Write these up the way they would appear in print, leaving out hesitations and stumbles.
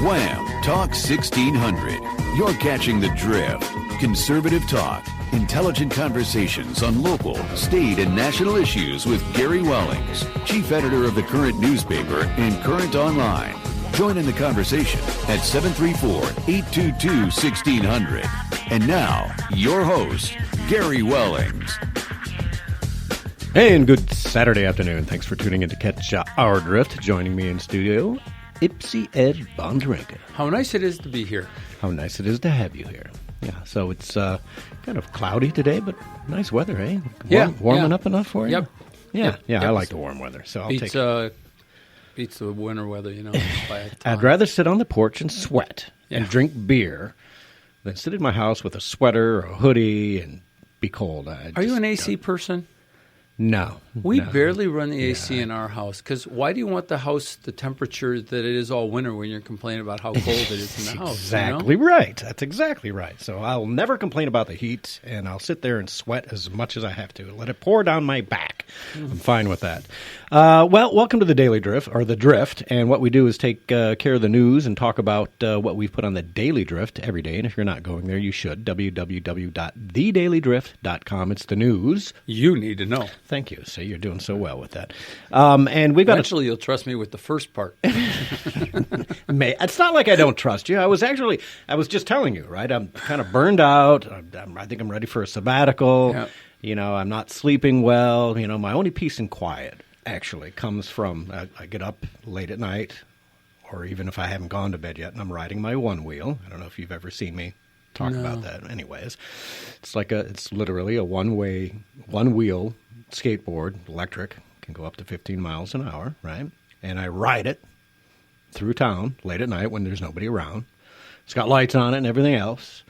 Wham! Talk 1600. You're catching the drift. Conservative talk. Intelligent conversations on local, state, and national issues with Gary Wellings, chief editor of the Current newspaper and Current Online. Join in the conversation at 734-822-1600. And now, your host, Gary Wellings. Hey, and good Saturday afternoon. Thanks for tuning in to catch our drift. Joining me in studio, Ipsy Ed Bonderenka. How nice it is to be here. How nice it is to have you here. Yeah, so it's kind of cloudy today, but nice weather, eh? Warming up enough for you? Yep. Yeah, I like the warm weather, so I'll take it. Beats the winter weather, by a ton. I'd rather sit on the porch and sweat and drink beer than sit in my house with a sweater or a hoodie and be cold. Are you an AC person? No. We barely run the AC in our house. Because why do you want the house the temperature that it is all winter when you're complaining about how cold it is in the house? Exactly right. That's exactly right. So I'll never complain about the heat, and I'll sit there and sweat as much as I have to. Let it pour down my back. I'm fine with that. Well, welcome to the Daily Drift, or the Drift. And what we do is take care of the news and talk about what we've put on the Daily Drift every day. And if you're not going there, you should. www.thedailydrift.com. It's the news. You need to know. Thank you. So you're doing so well with that. And we've got eventually you'll trust me with the first part. It's not like I don't trust you. I was just telling you, right? I'm kind of burned out. I think I'm ready for a sabbatical. Yeah. I'm not sleeping well. My only peace and quiet actually comes from I get up late at night, or even if I haven't gone to bed yet, and I'm riding my one wheel. I don't know if you've ever seen me talk about that. Anyways, it's literally a one wheel skateboard, electric, can go up to 15 miles an hour, right? And I ride it through town late at night when there's nobody around. It's got lights on it and everything else,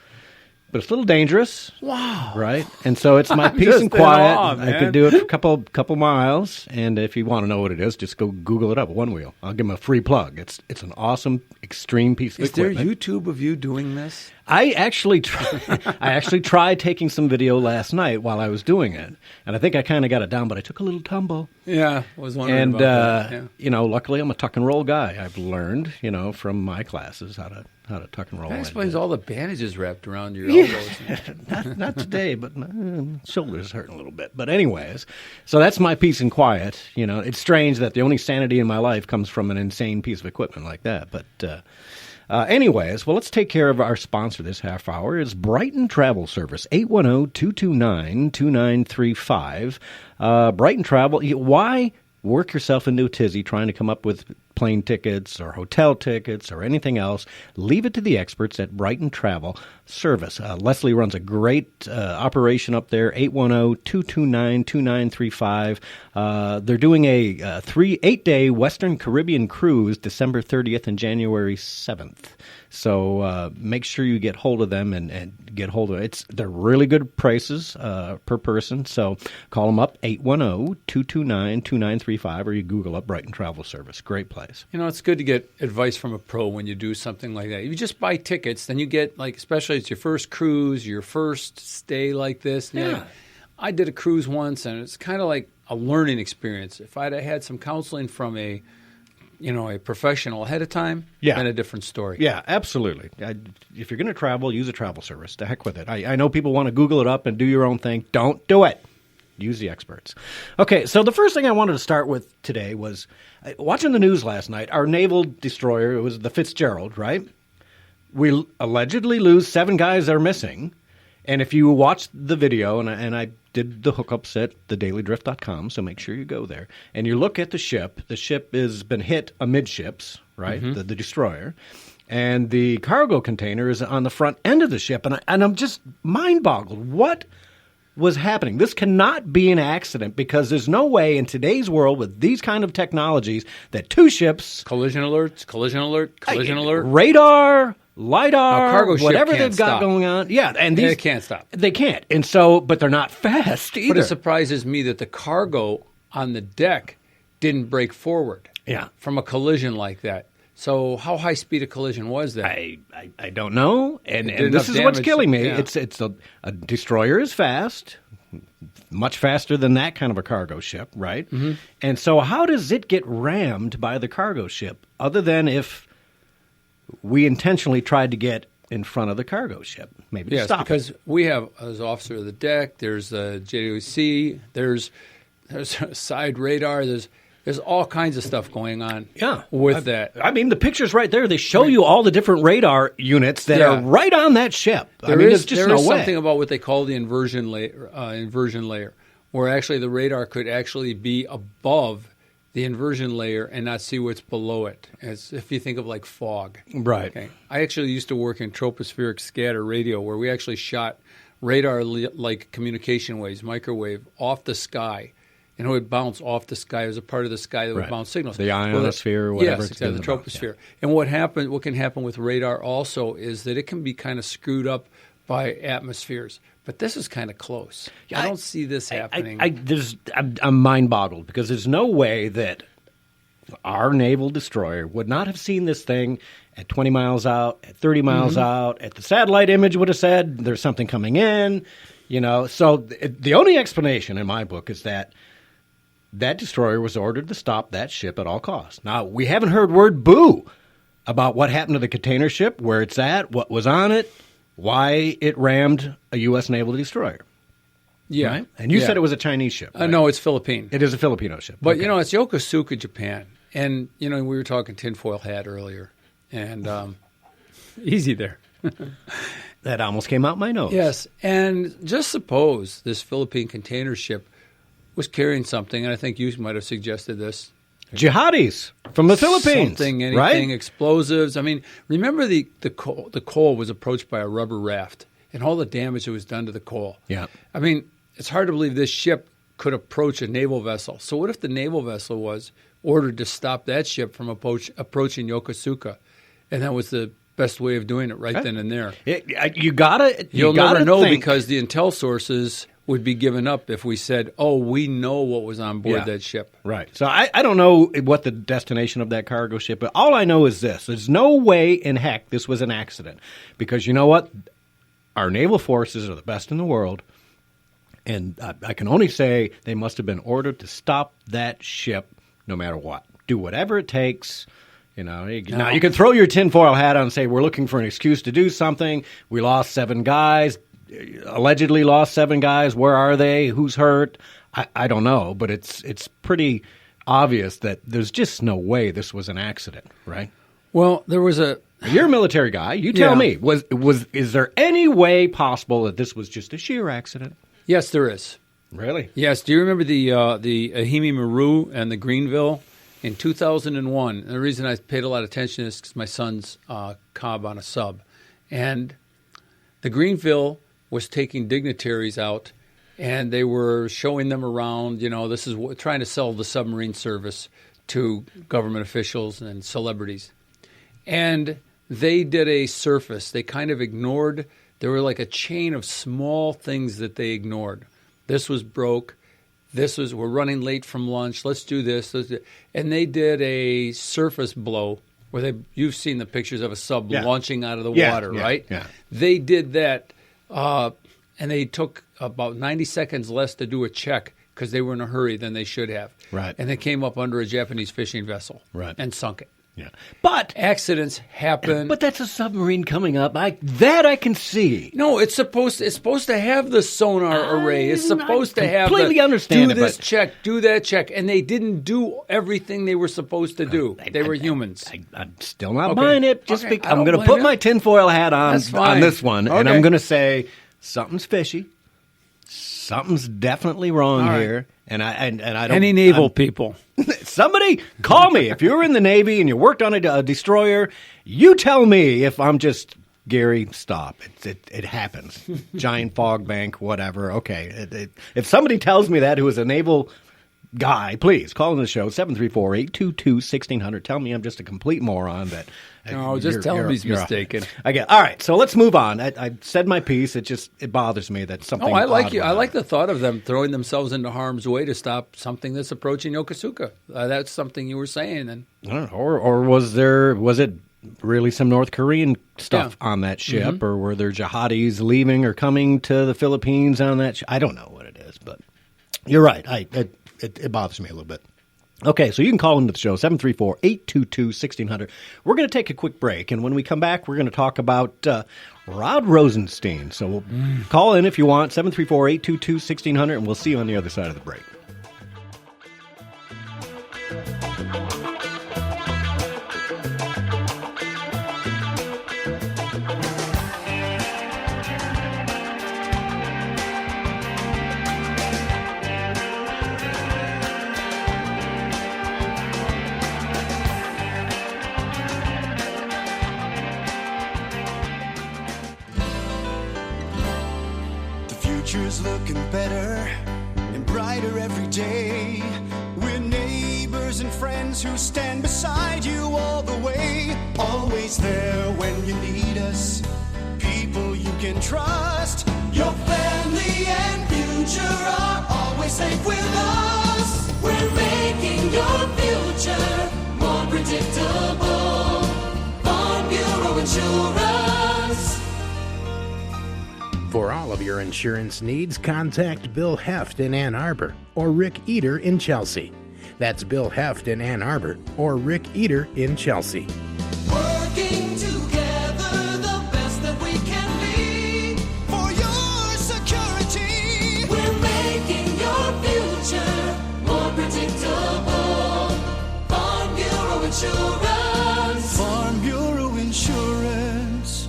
but it's a little dangerous. Wow. Right? And so it's my peace and quiet. I could do it for a couple miles, and if you want to know what it is, just go Google it up, one wheel. I'll give them a free plug. It's an awesome, extreme piece of equipment. Is there YouTube of you doing this? I actually tried taking some video last night while I was doing it, and I think I kind of got it down, but I took a little tumble. Yeah, I was wondering about that. Yeah. Luckily I'm a tuck and roll guy. I've learned, from my classes how to tuck and roll. That explains all the bandages wrapped around your elbows. Not today, but my shoulders hurting a little bit. But anyways, so that's my peace and quiet. It's strange that the only sanity in my life comes from an insane piece of equipment like that, but. Anyways, well, let's take care of our sponsor this half hour. It's Brighton Travel Service, 810-229-2935. Brighton Travel, why work yourself into a tizzy trying to come up with plane tickets or hotel tickets or anything else? Leave it to the experts at Brighton Travel Service. Leslie runs a great operation up there, 810-229-2935. They're doing a 8-day Western Caribbean cruise, December 30th and January 7th. So make sure you get hold of them and get hold of it. They're really good prices per person. So call them up, 810-229-2935, or you Google up Brighton Travel Service. Great place. It's good to get advice from a pro when you do something like that. You just buy tickets, then you get, especially it's your first cruise, your first stay like this. Yeah. I did a cruise once, and it's kind of like a learning experience. If I'd have had some counseling from a professional ahead of time, been a different story. Yeah, absolutely. If you're going to travel, use a travel service. To heck with it. I know people want to Google it up and do your own thing. Don't do it. Use the experts. Okay, so the first thing I wanted to start with today was watching the news last night. Our naval destroyer, it was the Fitzgerald, right? We allegedly lose 7 guys that are missing. And if you watch the video, and I did the hookups at thedailydrift.com, so make sure you go there, and you look at the ship has been hit amidships, right, the destroyer, and the cargo container is on the front end of the ship, and I'm just mind-boggled. What was happening? This cannot be an accident, because there's no way in today's world with these kind of technologies that 2 ships... Collision alert, radar... LiDAR, cargo ship whatever can't they've got stop. going on. Yeah, and these... They can't stop. They can't. And so, but they're not fast either. But it surprises me that the cargo on the deck didn't break forward from a collision like that. So how high speed a collision was that? I don't know. And this is what's killing me. Yeah. It's a destroyer is fast, much faster than that kind of a cargo ship, right? Mm-hmm. And so how does it get rammed by the cargo ship, other than if we intentionally tried to get in front of the cargo ship, maybe to stop because we have as officer of the deck. There's a JWC. There's a side radar. There's all kinds of stuff going on. With that. I mean, the picture's right there. They show you all the different radar units that are right on that ship. There's just no way. Something about what they call the inversion layer, where actually the radar could actually be above the inversion layer and not see what's below it, as if you think of like fog. Right. Okay. I actually used to work in tropospheric scatter radio, where we actually shot radar-like communication waves, microwave, off the sky. And it would bounce off the sky. It was a part of the sky that would bounce signals. The ionosphere, whatever. Yes, exactly, the troposphere. And what can happen with radar also is that it can be kind of screwed up by atmospheres. But this is kind of close. I don't see this happening. I'm mind-boggled because there's no way that our naval destroyer would not have seen this thing at 20 miles out, at 30 miles out, at the satellite image would have said there's something coming in, So the only explanation in my book is that destroyer was ordered to stop that ship at all costs. Now, we haven't heard word boo about what happened to the container ship, where it's at, what was on it, why it rammed a U.S. naval destroyer. Yeah. Right? And you said it was a Chinese ship. Right? No, it's Philippine. It is a Filipino ship. But, it's Yokosuka, Japan. And, we were talking tinfoil hat earlier. And easy there. That almost came out my nose. Yes. And just suppose this Philippine container ship was carrying something, and I think you might have suggested this. Jihadis from the Philippines. Anything, explosives. I mean, remember the coal was approached by a rubber raft and all the damage that was done to the coal. Yeah. I mean, it's hard to believe this ship could approach a naval vessel. So what if the naval vessel was ordered to stop that ship from approaching Yokosuka? And that was the best way of doing it then and there. You'll never know think. Because the intel sources would be given up if we said, we know what was on board that ship. Right. So I don't know what the destination of that cargo ship, but all I know is this. There's no way in heck this was an accident. Because you know what? Our naval forces are the best in the world. And I can only say they must have been ordered to stop that ship no matter what. Do whatever it takes. Now you can throw your tinfoil hat on and say, we're looking for an excuse to do something. We lost 7 guys. Allegedly lost 7 guys. Where are they? Who's hurt? I don't know, but it's pretty obvious that there's just no way this was an accident, right? Well, there was You're a military guy. You tell me. Is there any way possible that this was just a sheer accident? Yes, there is. Really? Yes. Do you remember the Ahimi Maru and the Greenville in 2001? And the reason I paid a lot of attention is because my son's cob on a sub, and the Greenville was taking dignitaries out, and they were showing them around. This is trying to sell the submarine service to government officials and celebrities. And they did a surface. They kind of ignored. There were like a chain of small things that they ignored. This was broke. We're running late from lunch. Let's do this. And they did a surface blow where you've seen the pictures of a sub launching out of the water, right? Yeah. They did that. And they took about 90 seconds less to do a check because they were in a hurry than they should have. Right. And they came up under a Japanese fishing vessel and sunk it. Yeah. But accidents happen. But that's a submarine coming up. That I can see. No, it's supposed to have the sonar array. It's supposed to have completely understand do this check, do that check, and they didn't do everything they were supposed to do. They were humans. I'm still not buying it. I'm going to put my tinfoil hat on this one, and I'm going to say something's fishy. Something's definitely wrong here. And I don't. Any naval people. Somebody call me. If you were in the Navy and you worked on a destroyer, you tell me if I'm just, Gary, stop. It happens. Giant fog bank, whatever. Okay. If somebody tells me that who is a naval guy, please call in the show, 734-822-1600. Tell me I'm just a complete moron. No, just tell him he's mistaken. All right, so let's move on. I said my piece. It bothers me that something. I like you. I like the thought of them throwing themselves into harm's way to stop something that's approaching Yokosuka. That's something you were saying, then. I don't know. Or was it really some North Korean stuff on that ship, or were there jihadis leaving or coming to the Philippines on that ship? I don't know what it is, but you're right. It bothers me a little bit. Okay, so you can call into the show, 734-822-1600. We're going to take a quick break, and when we come back, we're going to talk about Rod Rosenstein. So we'll call in if you want, 734-822-1600, and we'll see you on the other side of the break. Future's looking better and brighter every day. We're neighbors and friends who stand beside you all the way. Always there when you need us. People you can trust. Your family and future are always safe with us. We're making your future more predictable. Farm Bureau Insurance. For all of your insurance needs, contact Bill Heft in Ann Arbor or Rick Eater in Chelsea. That's Bill Heft in Ann Arbor or Rick Eater in Chelsea. Working together the best that we can be for your security. We're making your future more predictable. Farm Bureau Insurance. Farm Bureau Insurance.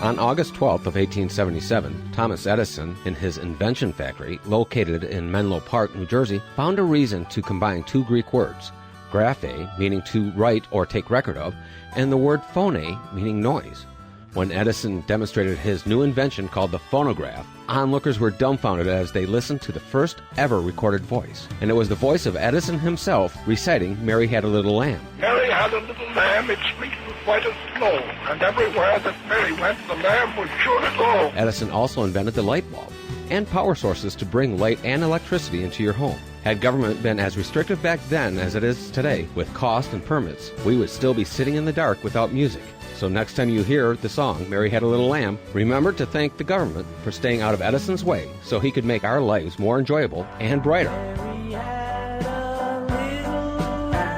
On August 12th of 1877, Thomas Edison, in his invention factory located in Menlo Park, New Jersey, found a reason to combine two Greek words, graphe, meaning to write or take record of, and the word phone, meaning noise. When Edison demonstrated his new invention called the phonograph, onlookers were dumbfounded as they listened to the first ever recorded voice. And it was the voice of Edison himself reciting Mary Had a Little Lamb. Mary had a little lamb, its fleet was white as snow, and everywhere that Mary went, the lamb was sure to go. Edison also invented the light bulb and power sources to bring light and electricity into your home. Had government been as restrictive back then as it is today, with cost and permits, we would still be sitting in the dark without music. So next time you hear the song, Mary Had a Little Lamb, remember to thank the government for staying out of Edison's way so he could make our lives more enjoyable and brighter.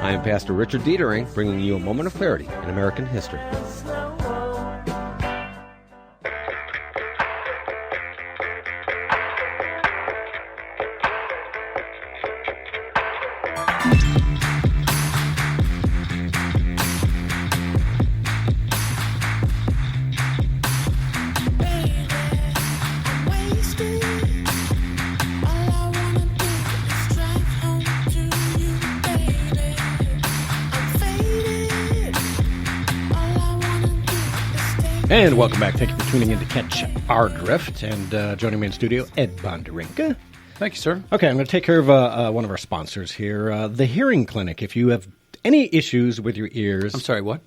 I am Pastor Richard Dietering, bringing you a moment of clarity in American history. And welcome back. Thank you for tuning in to Catch Our Drift. And joining me in studio, Ed Bonderenka. Thank you, sir. Okay, I'm going to take care of one of our sponsors here, the Hearing Clinic. If you have any issues with your ears... I'm sorry, what?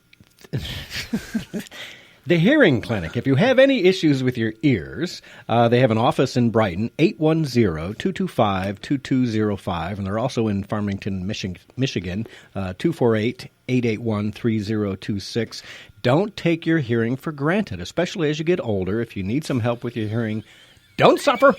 The Hearing Clinic. If you have any issues with your ears, they have an office in Brighton, 810-225-2205, and they're also in Farmington, Michigan, 248-881-3026. Don't take your hearing for granted, especially as you get older. If you need some help with your hearing, don't suffer.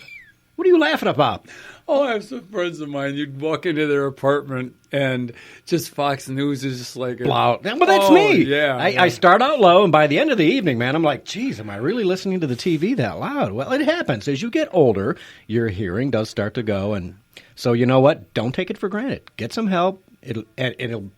What are you laughing about? Oh, I have some friends of mine. You'd walk into their apartment and just Fox News is just like... Well, that's me. Yeah, I start out low, and by the end of the evening, man, I'm like, geez, am I really listening to the TV that loud? Well, it happens. As you get older, your hearing does start to go. And so you know what? Don't take it for granted. Get some help. It'll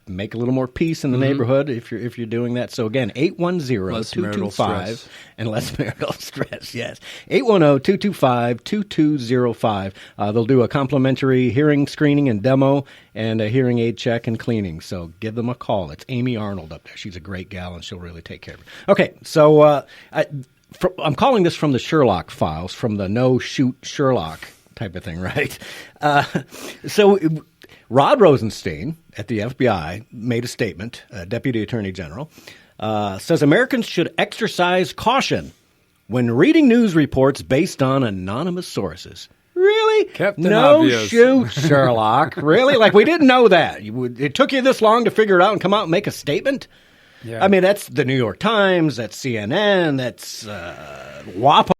make a little more peace in the neighborhood if you're doing that. So again, 810-225 and less marital stress. Yes, 810-225-2205. They'll do a complimentary hearing screening and demo and a hearing aid check and cleaning. So give them a call. It's Amy Arnold up there. She's a great gal and she'll really take care of you. Okay, so I'm calling this from the Sherlock files, from the no shoot Sherlock type of thing, right? So. Rod Rosenstein at the FBI made a statement, Deputy Attorney General, says Americans should exercise caution when reading news reports based on anonymous sources. Really? Captain no Obvious. Shoot, Sherlock. Really? Like, we didn't know that. It took you this long to figure it out and come out and make a statement? Yeah. I mean, that's the New York Times, that's CNN, that's WAPO.